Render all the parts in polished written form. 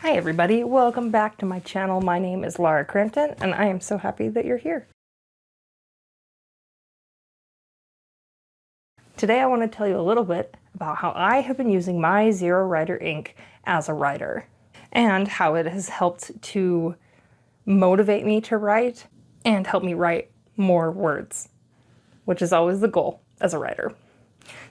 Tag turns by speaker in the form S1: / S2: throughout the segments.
S1: Hi everybody, welcome back to my channel. My name is Laura Crampton and I am so happy that you're here. Today I want to tell you a little bit about how I have been using my ZeroWriter ink as a writer and how it has helped to motivate me to write and help me write more words, which is always the goal as a writer.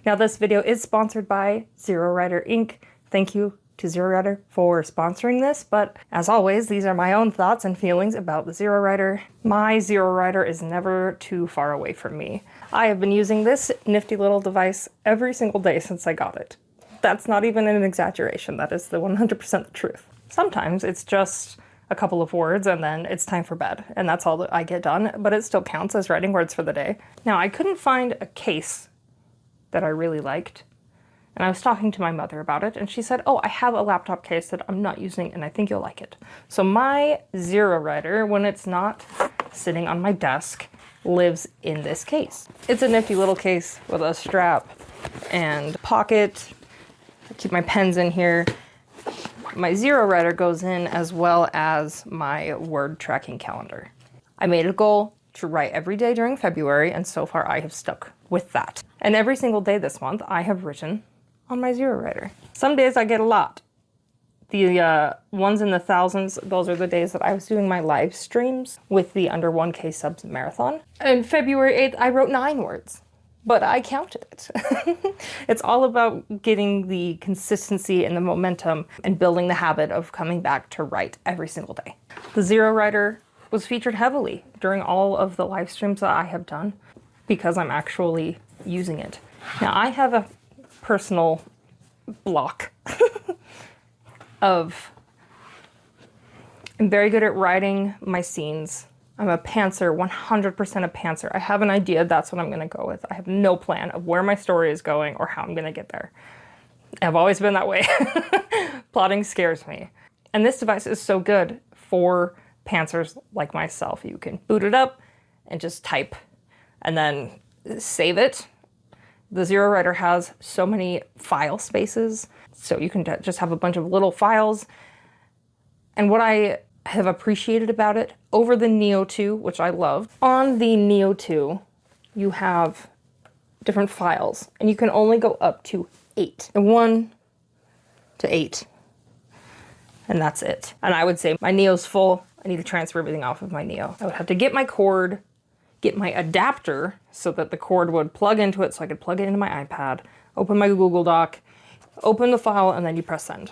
S1: Now this video is sponsored by ZeroWriter ink. Thank you to ZeroWriter for sponsoring this, but as always, these are my own thoughts and feelings about the ZeroWriter. My ZeroWriter is never too far away from me. I have been using this nifty little device every single day since I got it. That's not even an exaggeration, that is the 100% the truth. Sometimes it's just a couple of words and then it's time for bed, and that's all that I get done, but it still counts as writing words for the day. Now, I couldn't find a case that I really liked, and I was talking to my mother about it, and she said, oh, I have a laptop case that I'm not using, and I think you'll like it. So my ZeroWriter, when it's not sitting on my desk, lives in this case. It's a nifty little case with a strap and pocket. I keep my pens in here. My ZeroWriter goes in as well as my word tracking calendar. I made a goal to write every day during February, and so far I have stuck with that. And every single day this month I have written on my ZeroWriter. Some days I get a lot. The ones in the thousands, those are the days that I was doing my live streams with the under 1K subs marathon. And February 8th, I wrote 9 words, but I counted it. It's all about getting the consistency and the momentum and building the habit of coming back to write every single day. The ZeroWriter was featured heavily during all of the live streams that I have done because I'm actually using it. Now, I have a personal block of, I'm very good at writing my scenes. I'm a pantser, 100% a pantser. I have an idea, that's what I'm gonna go with. I have no plan of where my story is going or how I'm gonna get there. I've always been that way. Plotting scares me. And this device is so good for pantsers like myself. You can boot it up and just type and then save it. The ZeroWriter has so many file spaces, so you can just have a bunch of little files. And what I have appreciated about it over the Neo 2, which I love, on the Neo 2, you have different files, and you can only go up to 8. 1 to 8. And that's it. And I would say my Neo's full. I need to transfer everything off of my Neo. I would have to get my cord, get my adapter so that the cord would plug into it so I could plug it into my iPad, open my Google Doc, open the file, and then you press send.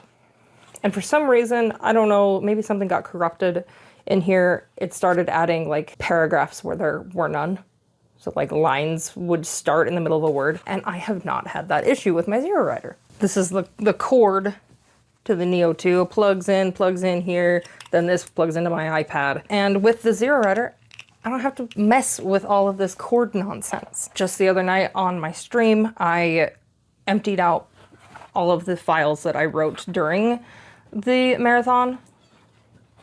S1: And for some reason, I don't know, maybe something got corrupted in here. It started adding like paragraphs where there were none. So like lines would start in the middle of a word, and I have not had that issue with my ZeroWriter. This is the cord to the Neo 2, plugs in here, then this plugs into my iPad. And with the ZeroWriter, I don't have to mess with all of this cord nonsense. Just the other night on my stream, I emptied out all of the files that I wrote during the marathon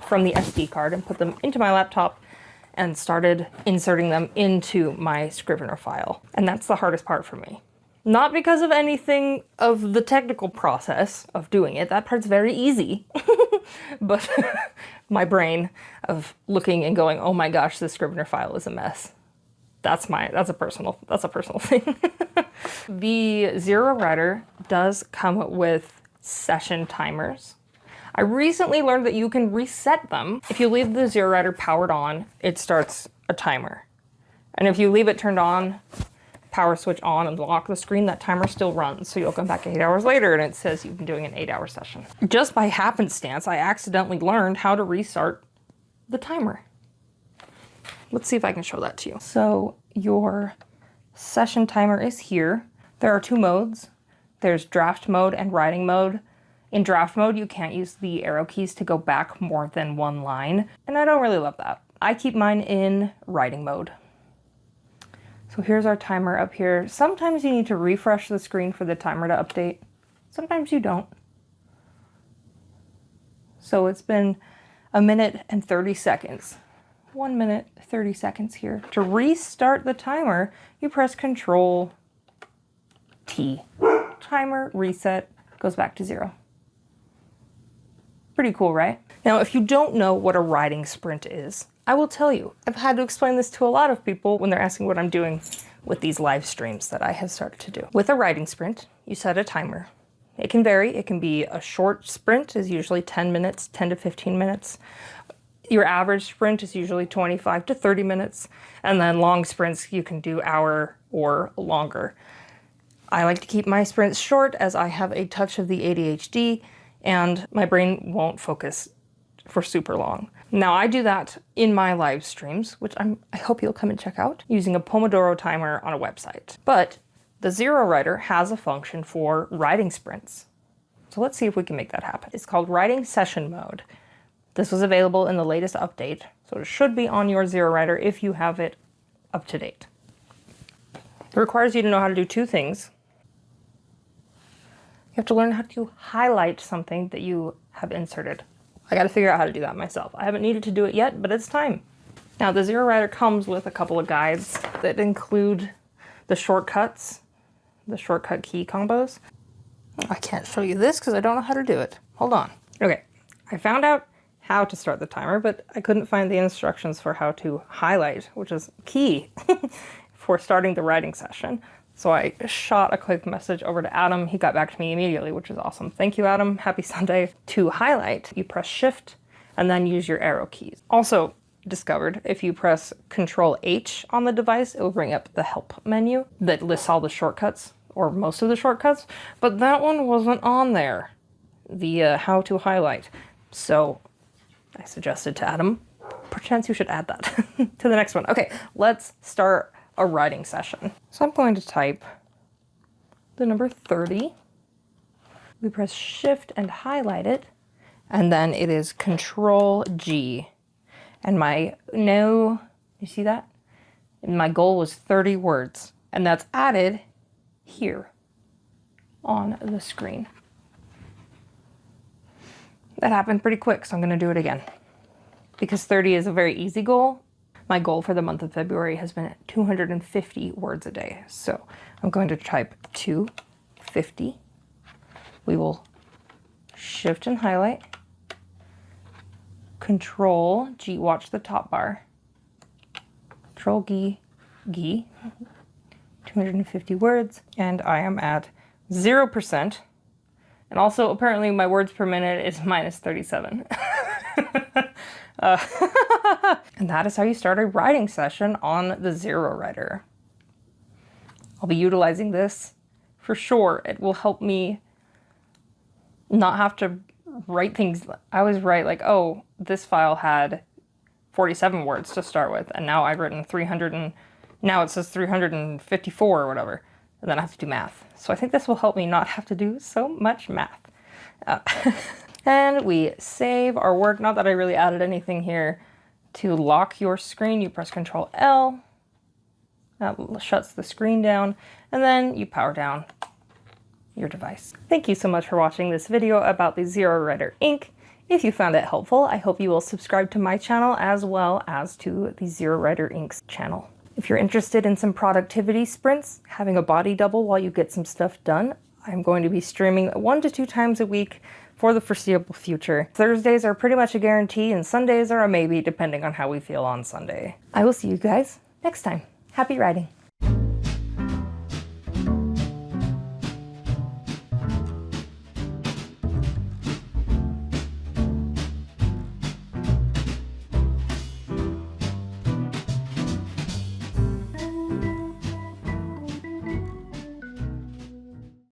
S1: from the SD card and put them into my laptop and started inserting them into my Scrivener file. And that's the hardest part for me. Not because of anything of the technical process of doing it, that part's very easy, but my brain of looking and going, oh my gosh, this Scrivener file is a mess. That's a personal thing. The ZeroWriter does come with session timers. I recently learned that you can reset them. If you leave the ZeroWriter powered on, it starts a timer. And if you leave it turned on, power switch on and lock the screen, that timer still runs. So you'll come back 8 hours later and it says you've been doing an 8-hour session. Just by happenstance, I accidentally learned how to restart the timer. Let's see if I can show that to you. So your session timer is here. There are 2 modes. There's draft mode and writing mode. In draft mode, you can't use the arrow keys to go back more than 1 line. And I don't really love that. I keep mine in writing mode. So here's our timer up here. Sometimes you need to refresh the screen for the timer to update. Sometimes you don't. So it's been 1 minute and 30 seconds. 1 minute, 30 seconds here. To restart the timer, you press Control T. Timer reset goes back to 0. Pretty cool, right? Now, if you don't know what a writing sprint is, I will tell you. I've had to explain this to a lot of people when they're asking what I'm doing with these live streams that I have started to do. With a writing sprint, you set a timer. It can vary. It can be a short sprint, is usually 10 minutes, 10 to 15 minutes. Your average sprint is usually 25 to 30 minutes. And then long sprints, you can do hour or longer. I like to keep my sprints short as I have a touch of the ADHD and my brain won't focus for super long. Now I do that in my live streams, which I hope you'll come and check out, using a Pomodoro timer on a website. But the ZeroWriter has a function for writing sprints. So let's see if we can make that happen. It's called Writing Session Mode. This was available in the latest update, so it should be on your ZeroWriter if you have it up to date. It requires you to know how to do two things. You have to learn how to highlight something that you have inserted. I got to figure out how to do that myself. I haven't needed to do it yet, but it's time. Now, the ZeroWriter comes with a couple of guides that include the shortcuts, the shortcut key combos. I can't show you this because I don't know how to do it. Hold on. Okay, I found out how to start the timer, but I couldn't find the instructions for how to highlight, which is key for starting the writing session. So I shot a quick message over to Adam. He got back to me immediately, which is awesome. Thank you, Adam. Happy Sunday. To highlight, you press Shift and then use your arrow keys. Also discovered, if you press CTRL H on the device, it will bring up the help menu that lists all the shortcuts, or most of the shortcuts, but that one wasn't on there, the how to highlight. So I suggested to Adam, perchance you should add that to the next one. Okay, let's start a writing session. So I'm going to type the number 30. We press Shift and highlight it, and then it is Control G. And you see that? And my goal was 30 words, and that's added here on the screen. That happened pretty quick, so I'm going to do it again. Because 30 is a very easy goal, my goal for the month of February has been 250 words a day. So I'm going to type 250. We will Shift and highlight. Control G, watch the top bar. Control G, 250 words, and I am at 0%. And also, apparently, my words per minute is minus 37. And that is how you start a writing session on the ZeroWriter. I'll be utilizing this for sure. It will help me not have to write things. I always write like, oh, this file had 47 words to start with, and now I've written 300 and now it says 354 or whatever, and then I have to do math. So I think this will help me not have to do so much math. And we save our work. Not that I really added anything here. To lock your screen, you press Ctrl L. That shuts the screen down, and then you power down your device. Thank you so much for watching this video about the ZeroWriter Ink. If you found it helpful, I hope you will subscribe to my channel as well as to the ZeroWriter Ink's channel. If you're interested in some productivity sprints, having a body double while you get some stuff done, I'm going to be streaming 1 to 2 times a week for the foreseeable future. Thursdays are pretty much a guarantee, and Sundays are a maybe, depending on how we feel on Sunday. I will see you guys next time. Happy writing.